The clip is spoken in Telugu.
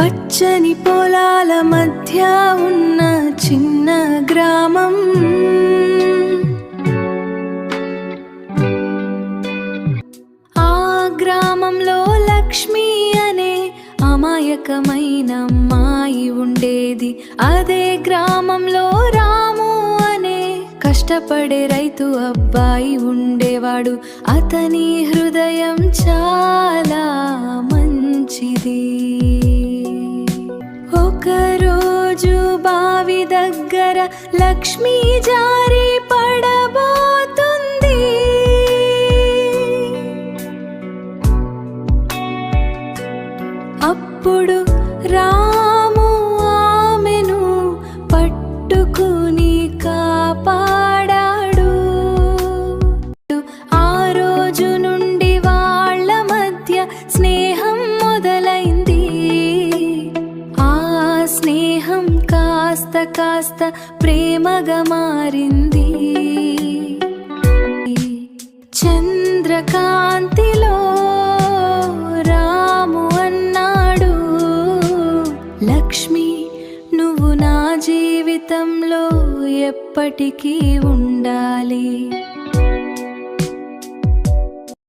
పచ్చని పొలాల మధ్య ఉన్న చిన్న గ్రామం, ఆ గ్రామంలో లక్ష్మి అనే అమాయకమైన అమ్మాయి ఉండేది. అదే గ్రామంలో రాము అనే కష్టపడే రైతు అబ్బాయి ఉండేవాడు. అతని హృదయం చాలా మంచిది. ఒకరోజు బావి దగ్గర లక్ష్మి జారి పడబోతుంది. అప్పుడు రాము ఆమెను పట్టుకుని కాపాడాడు. ఆ రోజు నుండి వాళ్ళ మధ్య స్నేహం మొదలైంది. ఆ స్నేహం కాస్త కాస్త ప్రేమగా మారింది. చంద్రకాంతిలో రాము అన్నాడు, లక్ష్మి నువ్వు నా జీవితంలో ఎప్పటికీ ఉండాలి.